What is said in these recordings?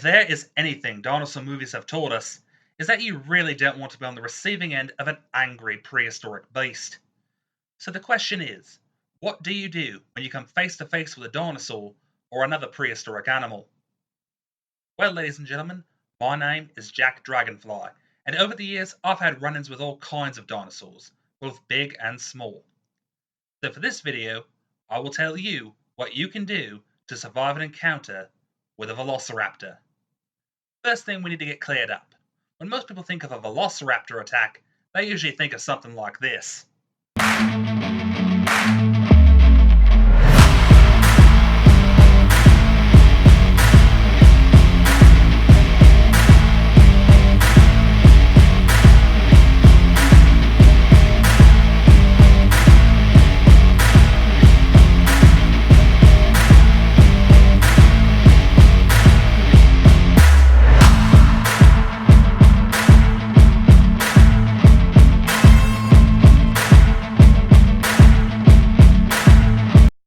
there is anything dinosaur movies have taught us, is that you really don't want to be on the receiving end of an angry prehistoric beast. So the question is, what do you do when you come face to face with a dinosaur or another prehistoric animal? Well, ladies and gentlemen, my name is Jack Dragonfly, and over the years I've had run ins with all kinds of dinosaurs, both big and small. So for this video, I will tell you what you can do to survive an encounter with a Velociraptor. First thing we need to get cleared up. When most people think of a Velociraptor attack, they usually think of something like this.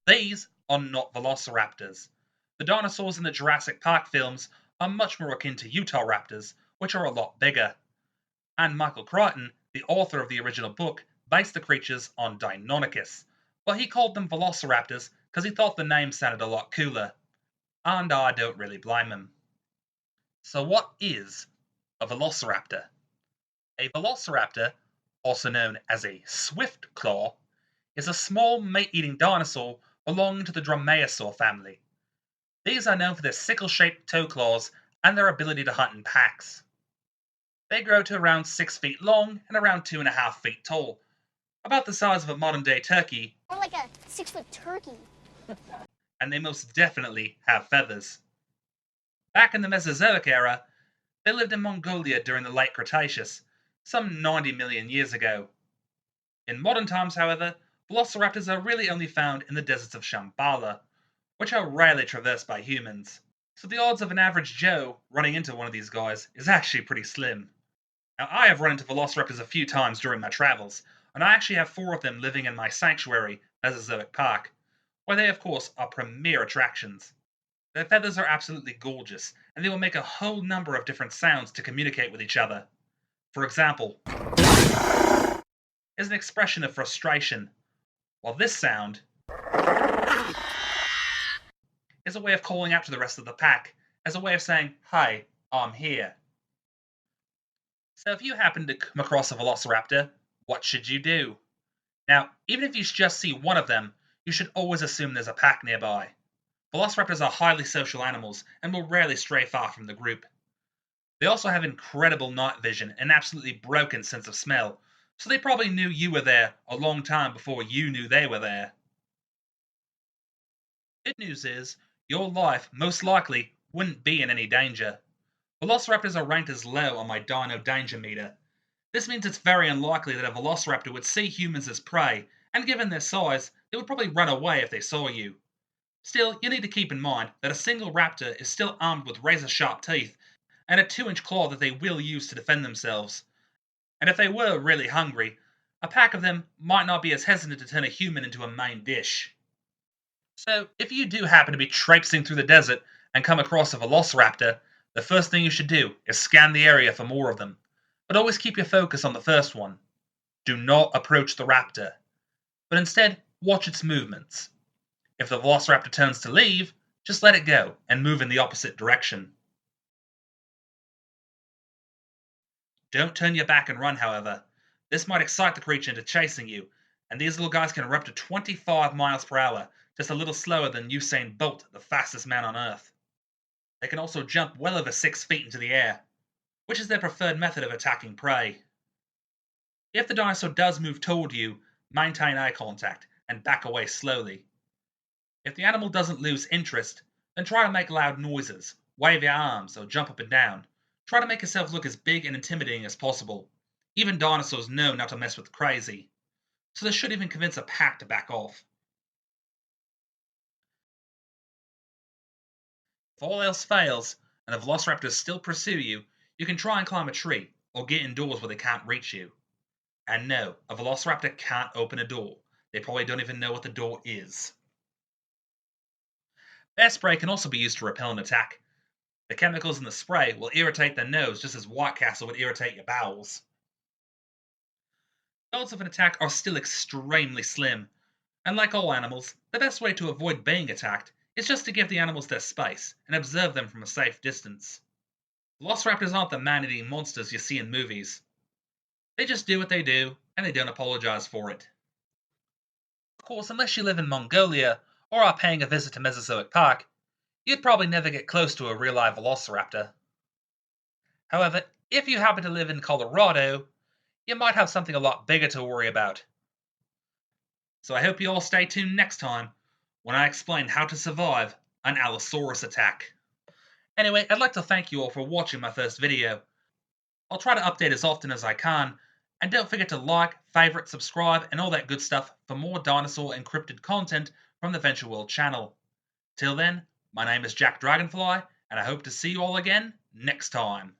These are not velociraptors. The dinosaurs in the Jurassic Park films are much more akin to Utahraptors, which are a lot bigger. And Michael Crichton, the author of the original book, based the creatures on Deinonychus, but he called them velociraptors because he thought the name sounded a lot cooler. And I don't really blame him. So what is a velociraptor? A velociraptor, also known as a swift claw, is a small meat-eating dinosaur belonging to the dromaeosaur family. These are known for their sickle-shaped toe claws and their ability to hunt in packs. They grow to around 6 feet long and around 2.5 feet tall, about the size of a modern-day turkey, Or like a 6-foot turkey. and they most definitely have feathers. Back in the Mesozoic era, they lived in Mongolia during the late Cretaceous, some 90 million years ago. In modern times, however, velociraptors are really only found in the deserts of Shambhala, which are rarely traversed by humans. So the odds of an average Joe running into one of these guys is actually pretty slim. Now, I have run into velociraptors a few times during my travels, and I actually have 4 of them living in my sanctuary, Mesozoic Park, where they, of course, are premier attractions. Their feathers are absolutely gorgeous, and they will make a whole number of different sounds to communicate with each other. For example, is an expression of frustration, while this sound is a way of calling out to the rest of the pack, as a way of saying, "Hi, I'm here." So if you happen to come across a velociraptor, what should you do? Now, even if you just see one of them, you should always assume there's a pack nearby. Velociraptors are highly social animals and will rarely stray far from the group. They also have incredible night vision and absolutely broken sense of smell, so they probably knew you were there a long time before you knew they were there. Good news is, your life most likely wouldn't be in any danger. Velociraptors are ranked as low on my Dino Danger Meter. This means it's very unlikely that a velociraptor would see humans as prey, and given their size, they would probably run away if they saw you. Still, you need to keep in mind that a single raptor is still armed with razor-sharp teeth and a 2-inch claw that they will use to defend themselves. And if they were really hungry, a pack of them might not be as hesitant to turn a human into a main dish. So, if you do happen to be traipsing through the desert and come across a velociraptor, the first thing you should do is scan the area for more of them. But always keep your focus on the first one. Do not approach the raptor, but instead watch its movements. If the velociraptor turns to leave, just let it go and move in the opposite direction. Don't turn your back and run, however. This might excite the creature into chasing you, and these little guys can run up to 25 miles per hour, just a little slower than Usain Bolt, the fastest man on Earth. They can also jump well over 6 feet into the air, which is their preferred method of attacking prey. If the dinosaur does move toward you, maintain eye contact and back away slowly. If the animal doesn't lose interest, then try to make loud noises, wave your arms, or jump up and down. Try to make yourself look as big and intimidating as possible. Even dinosaurs know not to mess with crazy, so this should even convince a pack to back off. If all else fails, and the velociraptors still pursue you, you can try and climb a tree, or get indoors where they can't reach you. And no, a velociraptor can't open a door. They probably don't even know what the door is. Bear spray can also be used to repel an attack. The chemicals in the spray will irritate the nose just as White Castle would irritate your bowels. The odds of an attack are still extremely slim, and like all animals, the best way to avoid being attacked is just to give the animals their space and observe them from a safe distance. Velociraptors aren't the man-eating monsters you see in movies. They just do what they do, and they don't apologize for it. Of course, unless you live in Mongolia or are paying a visit to Mesozoic Park, you'd probably never get close to a real live velociraptor. However, if you happen to live in Colorado, you might have something a lot bigger to worry about. So I hope you all stay tuned next time when I explain how to survive an Allosaurus attack. Anyway, I'd like to thank you all for watching my first video. I'll try to update as often as I can, and don't forget to like, favourite, subscribe, and all that good stuff for more dinosaur encrypted content from the VentureWorld channel. Till then, my name is Jack Dragonfly, and I hope to see you all again next time.